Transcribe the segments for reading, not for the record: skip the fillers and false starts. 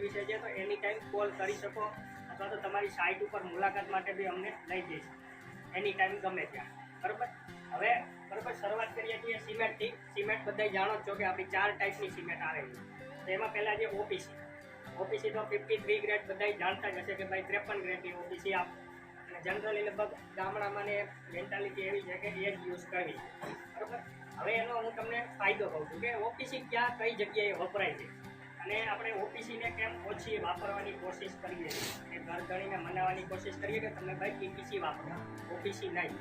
વિશે છે તો એની ટાઈમ કોલ કરી શકો અથવા તો તમારી સાઇટ ઉપર મુલાકાત માટે બી અમને લઈ જઈ શકો એની ટાઈમ ગમે ત્યાં. બરાબર. હવે બરાબર શરૂઆત કરીએ છીએ સિમેન્ટથી. સિમેન્ટ બધા જાણો જ છો કે આપણી 4 ટાઈપની સિમેન્ટ આવે છે. તો એમાં પહેલાં જે ઓપીસી તો 53 ગ્રેડ બધા જાણતા જ હશે કે ભાઈ 53 ગ્રેડની ઓપીસી આપ. અને જનરલી લગભગ ગામડામાં ને મેન્ટાલિટી એવી છે કે એ જ યુઝ કરવી છે. બરાબર. હવે એનો હું તમને ફાયદો કહું છું કે ઓપીસી ક્યાં કઈ જગ્યાએ વપરાય છે અને આપણે ઓપીસીને કેમ ઓછી વાપરવાની કોશિશ કરીએ છીએ. ઘર ઘણીને મનાવવાની કોશિશ કરીએ કે તમે ભાઈ પીપીસી વાપરો, ઓપીસી નહીં.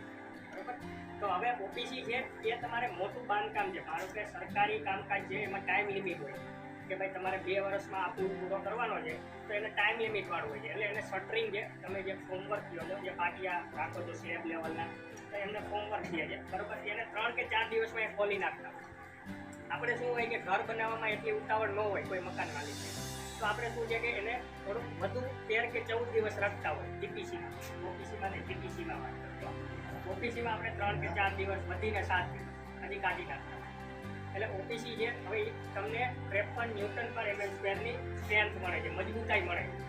બરાબર. તો હવે ઓપીસી છે એ તમારે મોટું બાંધકામ છે. ધારો કે સરકારી કામકાજ છે એમાં ટાઈમ લિમિટ હોય કે ભાઈ તમારે 2 વર્ષમાં આ પૂરો કરવાનો છે તો એને ટાઈમ લિમિટ વાળું હોય છે. એટલે એને શટરિંગ છે, તમે જે ફોર્મવર્ક કહો છો, જે પાટિયા રાખો છો સ્લેબ લેવલના, તો એમને ફોર્મવર્ક કહે છે. બરાબર. એને 3 કે 4 દિવસમાં એ ખોલી નાખતા હોય. આપણે શું હોય કે ઘર બનાવવામાં એટલી ઉતાવળ ન હોય કોઈ મકાન માલિક, તો આપણે શું છે કે એને થોડુંક વધુ 13 કે 14 દિવસ રાખતા હોય ટીપીસીમાં. ઓપીસીમાં નહીં, ટીપીસીમાં વાત કરતો. ઓપીસીમાં આપણે 3 કે 4 દિવસ વધીને 7 દિવસ હજી કાઢી નાખતા. એટલે ઓપીસી છે હવે તમને 53 ન્યૂટન પર mm સ્ક્વેરની સ્ટ્રેન્થ મળે છે, મજબૂતાઈ મળે છે.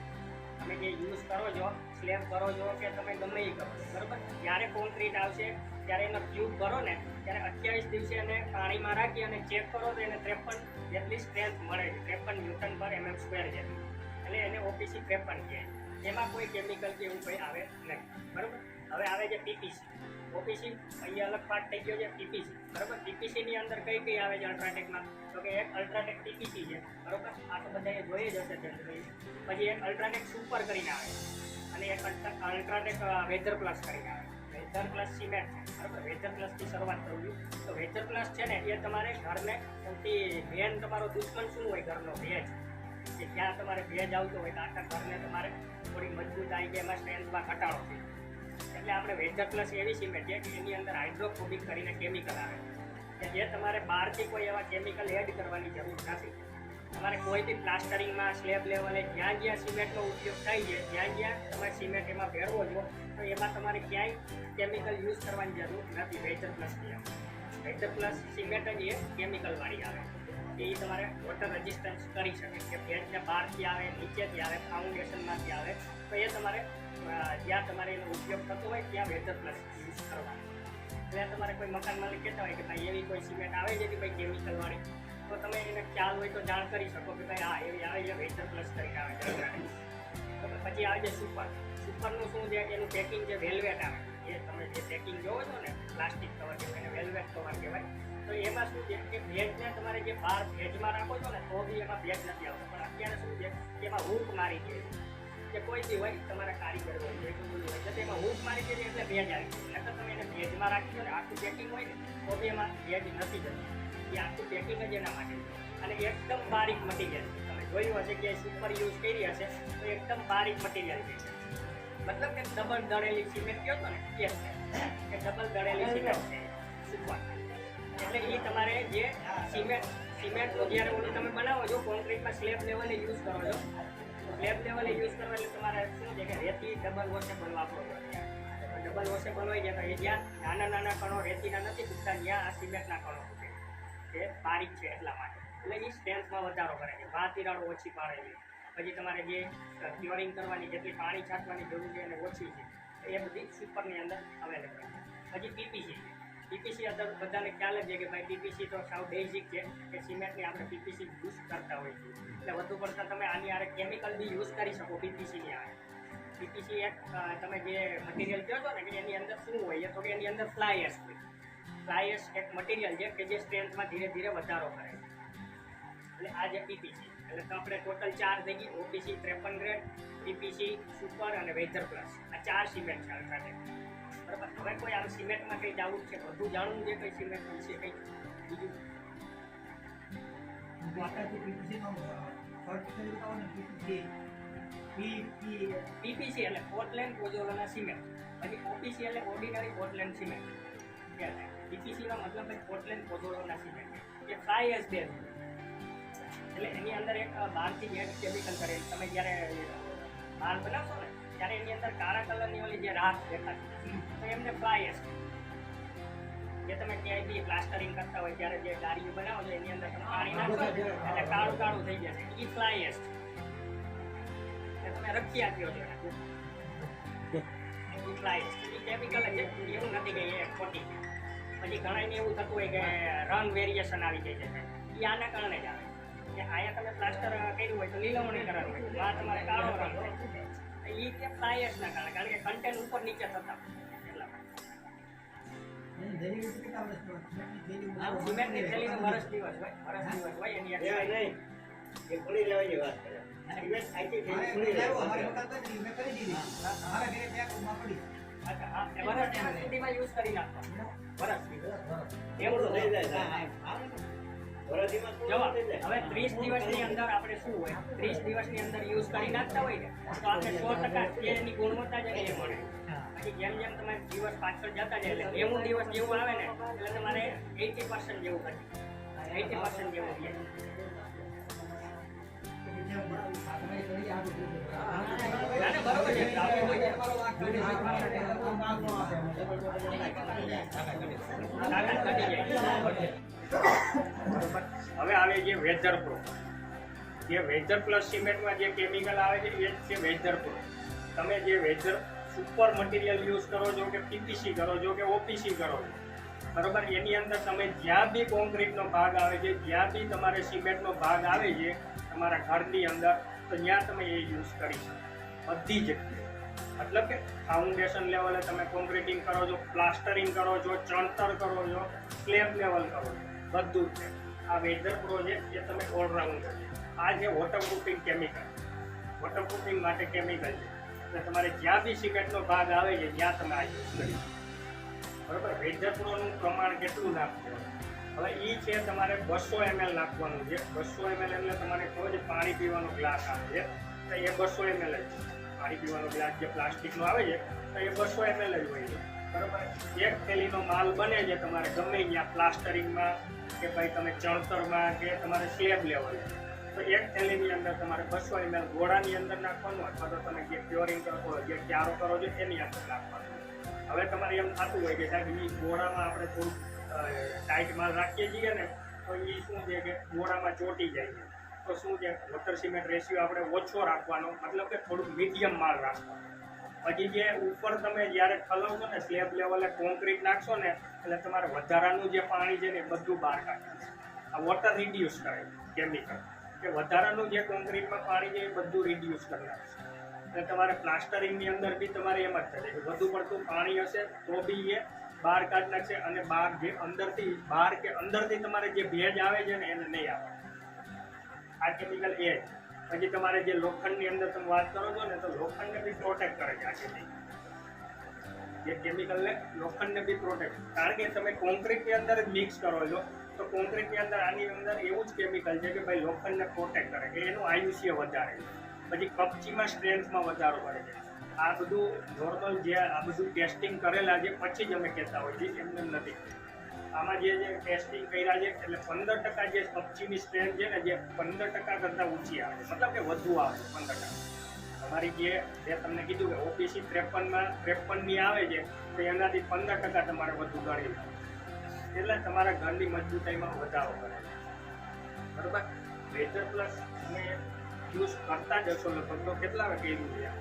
તમે જે યુઝ કરો છો, સ્લેબ કરો છો કે તમે ગમે એ કરો છો. બરાબર. જ્યારે કોન્ક્રીટ આવશે ત્યારે એનો ટ્યુબ ભરો ને ત્યારે 28 દિવસે એને પાણીમાં રાખી અને ચેક કરો તો એને 53 જેટલી સ્ટ્રેન્થ મળે છે, 53 ન્યૂટન પર mm સ્ક્વેર જેટલી. એટલે એને ઓપીસી 53 કહે. એમાં કોઈ કેમિકલ કે એવું કંઈ આવે નહીં. બરાબર. હવે આવે છે પીપીસી. ઓપીસી અહીંયા અલગ પાર્ટ થઈ ગયો છે પીપીસી. બરાબર. પીપીસીની અંદર કઈ કઈ આવે છે અલ્ટ્રાટેકમાં? તો કે એક અલ્ટ્રાટેક પીપીસી છે. બરાબર. આ તો બધાએ જોઈ જ હશે. પછી એક અલ્ટ્રાટેક સુપર કરીને આવે અને એક અલ્ટ્રાટેક વેધર પ્લસ કરીને આવે. વેધર પ્લસ સિમેન્ટ છે. બરાબર. વેધર પ્લસથી શરૂઆત કરું છું. તો વેધર પ્લસ છે ને એ તમારે ઘરને સૌથી મેન તમારો દુશ્મન શું હોય? ઘરનો ભેજ. કે જ્યાં તમારે ભેજ આવતો હોય તો આખા ઘરને તમારે થોડી મજબૂતાઈ કે એમાં સ્ટ્રેન્થમાં ઘટાડો છે. એટલે આપણે વેધર પ્લસ એવી સિમેન્ટ છે કે એની અંદર હાઇડ્રોફોબિક કરીને કેમિકલ આવે કે જે તમારે બહારથી કોઈ એવા કેમિકલ એડ કરવાની જરૂર નથી. તમારે કોઈ બી પ્લાસ્ટરિંગમાં સ્લેબ લેવલે જ્યાં જ્યાં સિમેન્ટનો ઉપયોગ થાય છે, જ્યાં જ્યાં તમારે સિમેન્ટ એમાં ભેળવો છો તો એમાં તમારે ક્યાંય કેમિકલ યુઝ કરવાની જરૂર નથી. વેધર પ્લસની આવે. વેધર પ્લસ સિમેન્ટ જ એ કેમિકલવાળી આવે કે એ તમારે વોટર રેઝિસ્ટન્સ કરી શકે કે ભેજને બહારથી આવે, નીચેથી આવે, ફાઉન્ડેશનમાંથી આવે તો એ તમારે જ્યાં તમારે એનો ઉપયોગ થતો હોય ત્યાં વેધર પ્લસ યુઝ કરવાનો. એટલે તમારે કોઈ મકાન માલિક કહેતા હોય કે ભાઈ એવી કોઈ સિમેન્ટ આવે છે કે ભાઈ કેમિકલવાળી, તો તમે એને ખ્યાલ હોય તો જાણ કરી શકો કે ભાઈ હા એવી આવે છે, વેધર પ્લસ કરીને આવે છે. પછી આવે છે સુપર. સુપરનું શું છે? એનું પેકિંગ જે વેલ્વેટ આવે એ તમે જે પેકિંગ જોવો છો ને પ્લાસ્ટિક કવર કહેવાય એને વેલ્વેટ કવર કહેવાય. તો એમાં શું છે કે ભેજને તમારે જે બહાર ભેજમાં રાખો છો ને તો બી એમાં ભેજ નથી આવતો. પણ અત્યારે શું છે કે એમાં હૂક મારી દે કે કોઈ બી હોય તમારા કારીગર હોય જે કોઈ હોય તો એમાં હૂક મારી દે એટલે ભેજ આવી જાય. એટલે તમે એને ભેજમાં રાખી દો ને આખું પેકિંગ હોય ને તો બી એમાં ભેજ નથી જતું. એ આખું પેકિંગ જ એના માટે અને એકદમ બારીક મટીરિયલ. તમે જોયું હશે કે સુપર યુઝ કરી હશે તો એકદમ બારીક મટીરિયલ છે. મતલબ કે ડબલ દળેલી સિમેન્ટ કહો છો ને એ છે કે ડબલ દળેલી સિમેન્ટ છે સુપર. એટલે એ તમારે જે સિમેન્ટનું જ્યારે ઓલું તમે બનાવો છો કોન્ક્રીટમાં સ્લેબ લેવલે યુઝ કરો છો, સ્લેબ લેવલે યુઝ કરવા એટલે તમારે શું છે કે રેતી ડબલ વોશેબલ વાપરો છો. ડબલ વોશેબલ હોય છે તો એ જ્યાં નાના નાના કણો રેતીના નથી ખૂટતા ત્યાં આ સિમેન્ટના કણો ખૂટે એ બારીક છે એટલા માટે. એટલે એ સ્ટ્રેન્થમાં વધારો કરે છે, તિરાડો ઓછી પાડે છે. પછી તમારે જે ક્યોરિંગ કરવાની જેટલી પાણી છાંટવાની જરૂર છે એને ઓછી છે એ બધી સુપરની અંદર અવેલેબલ છે. પછી પીપીસી છે. પીપીસી અંદર બધાને ખ્યાલ જ છે કે ભાઈ પીપીસી તો સાવ બેઝિક છે કે સિમેન્ટની આપણે પીપીસી યુઝ કરતા હોઈએ છીએ. એટલે વધુ પડતા તમે આની આરે કેમિકલ બી યુઝ કરી શકો પીપીસીની આરે. પીપીસી એક તમે જે મટીરિયલ કહો છો ને કે એની અંદર શું હોય તો કે એની અંદર ફ્લાય એશ હોય. ફ્લાય એશ એક મટીરિયલ છે કે જે સ્ટ્રેન્થમાં ધીરે ધીરે વધારો કરે છે. એટલે આ જે પીપીસી એટલે તો આપણે ટોટલ 4 થઈ ગઈ: ઓપીસી 53 ગ્રેડ, પીપીસી, સુપર અને વેધર પ્લસ. આ 4 સિમેન્ટ છે અલ્ટ્રાટેક. બરાબર. હવે કોઈ આમ સિમેન્ટમાં કંઈ ડાઉટ છે? બધું જાણવું છે કંઈ સિમેન્ટ વિશે કંઈ બીજું? પીપીસી એટલે પોર્ટલેન્ડ પોઝોલાના સિમેન્ટ. પછી ઓપીસી એટલે ઓર્ડિનરી પોર્ટલેન્ડ સિમેન્ટ. પીપીસીનો મતલબ પોર્ટલેન્ડ પોઝોલાના સિમેન્ટ એ ફ્લાય એશ બેઝ એટલે એની અંદર એક બહારથી એડ કેમિકલ કરે. તમે જ્યારે બહાર બનાવશો ને ત્યારે એની અંદર કાળા કલરની ઓલી જે રાખ દેખાતી તો એમને ફ્લાય એશ. જે તમે ક્યાંય બી પ્લાસ્ટરિંગ કરતા હોય ત્યારે જે ગાડીઓ બનાવો છો એની અંદર તમે પાણી નાખો એટલે કાળું કાળું થઈ જશે એ ફ્લાય એશ. રખિયા થયો છે કેમિકલ જ છે, એવું નથી કે એ ખોટી છે. પછી ઘણાને એવું થતું હોય કે રંગ વેરિએશન આવી જાય છે, એ આના કારણે જ આવે કે અહીંયા તમે પ્લાસ્ટર કર્યું હોય તો લીલવણી કરવાનું હોય, આ તમારે કાળો રંગ હોય, એ તે પ્લાયર્સના કારણે, કારણ કે કન્ટેન્ટ ઉપર નીચે થતા એટલા માટે સિમેન્ટની થેલીનો વર્ષ દિવસ હોય એની એ ખોલી લેવાની વાત કરે. સિમેન્ટ આખી થેલી ખોલી લેવાની. અચ્છા હા વર્ષ સુધીમાં યુઝ કરી નાખો વર્ષ એવું તો થઈ જાય. વરદીમાં શું જવાબ થઈ જાય? હવે 30 દિવસની અંદર આપણે શું હોય 30 દિવસની અંદર યુઝ કરી નાખતા હોય ને તો આપણે 100% એની ગુણવત્તા જ એ મળે. પછી જેમ જેમ તમે દિવસ પાછળ જતા જાય એટલે 90 દિવસ જેવું આવે ને એટલે તમારે 80% જેવું થાય 80% જેવું થાય. ના, બરોબર છે. તાકાત ઘટી જાય. હવે આવે જે વેધર પ્રૂફ, જે વેધર પ્લસ સિમેન્ટમાં જે કેમિકલ આવે છે એ છે વેધર પ્રૂફ. તમે જે વેધર સુપર મટીરિયલ યુઝ કરો છો કે પીપીસી કરો છો કે ઓપીસી કરો છો, બરોબર, એની અંદર તમે જ્યાં બી કોન્ક્રીટનો ભાગ આવે છે, જ્યાં બી તમારે સિમેન્ટનો ભાગ આવે છે તમારા ઘરની અંદર, તો ત્યાં તમે એ યુઝ કરી શકો બધી જગ્યાએ. મતલબ કે ફાઉન્ડેશન લેવલે તમે કોન્ક્રીટિંગ કરો છો, પ્લાસ્ટરિંગ કરો છો, ચણતર કરો છો, સ્લેબ લેવલ કરો છો, બધું જ છે. આ વેધર પ્રો છે એ તમે ઓલરાઉન્ડર છે. આ છે વોટરપ્રૂફિંગ કેમિકલ, વોટરપ્રૂફિંગ માટે કેમિકલ છે. એટલે તમારે જ્યાં બી સિમેન્ટનો ભાગ આવે છે ત્યાં તમે આ યુઝ કરી શકો, બરાબર. વેધર પ્રોનું પ્રમાણ કેટલું નાખવું? હવે એ છે તમારે 200 ml નાખવાનું છે. 200 ml એટલે તમારે કહો છો પાણી પીવાનો ગ્લાસ આવે છે તો એ 200 ml જ છે. પાણી પીવાનો ગ્લાસ જે પ્લાસ્ટિકનો આવે છે તો એ 200 ml જ હોય છે, બરાબર. એક થેલીનો માલ બને છે તમારે ગમે ત્યાં પ્લાસ્ટરિંગમાં કે ભાઈ તમે ચણતરમાં કે તમારે સ્લેબ લેવલ, તો એક થેલીની અંદર તમારે 200 ml ગોળાની અંદર નાખવાનું, અથવા તો તમે જે ક્યોરિંગ કરો જે ક્યારો કરો છો એની અંદર નાખવાનું. હવે તમારે એમ થતું હોય કે સાહેબ એ ગોળામાં આપણે થોડું ટાઈટ માલ રાખીએ છીએ ને તો એ શું છે કે ગોળામાં ચોંટી જાય છે, તો શું છે વોટર સિમેન્ટ રેશિયો આપણે ઓછો રાખવાનો, મતલબ કે થોડુંક મીડિયમ માલ રાખવાનો. પછી જે ઉપર તમે જ્યારે ઠલવશો ને સ્લેબ લેવલે કોન્ક્રીટ નાખશો ને એટલે તમારે વધારાનું જે પાણી છે ને એ બધું બહાર કાઢશે. આ વોટર રિડ્યુસ કરે કેમિકલ, કે વધારાનું જે કોન્ક્રીટમાં પાણી છે એ બધું રિડ્યુસ કરી નાખશે. એટલે તમારે પ્લાસ્ટરિંગની અંદર બી તમારે એમ જ થશે કે વધુ પડતું પાણી હશે તો બી એ બહાર કાઢી નાખશે, અને બહાર જે અંદરથી બહાર કે અંદરથી તમારે જે ભેજ આવે છે ને એને નહીં આવે. આ કેમિકલ એ જ. પછી તમારે જે લોખંડની અંદર તમે વાત કરો છો ને તો લોખંડને બી પ્રોટેક્ટ કરે છે આ કેમિકલ. જે કેમિકલને લોખંડને બી પ્રોટેક્ટ, કારણ કે તમે કોન્ક્રીટની અંદર જ મિક્સ કરો છો તો કોન્ક્રીટની અંદર આની અંદર એવું જ કેમિકલ છે કે ભાઈ લોખંડને પ્રોટેક્ટ કરે, કે એનું આયુષ્ય વધારે છે. પછી કપચીમાં સ્ટ્રેન્થમાં વધારો કરે છે. આ બધું નોર્મલ જે આ બધું ટેસ્ટિંગ કરેલા છે પછી જ અમે કહેતા હોઈએ છીએ, એમને નથી. આમાં જે ટેસ્ટિંગ કર્યા છે એટલે 15% જે કપચીની સ્ટ્રેન્થ છે ને જે 15% કરતાં ઊંચી આવે છે, મતલબ કે વધુ આવે છે 15%. તમારી જે તમને કીધું કે ઓપીસી 53ની આવે છે તો એનાથી 15% તમારે વધુ ગણી લો, એટલે તમારા ઘરની મજબૂતાઈમાં વધારો કરે છે, બરાબર. વેધર પ્લસ તમે યુઝ કરતા જશો લગભગ તો કેટલા કર્યું છે?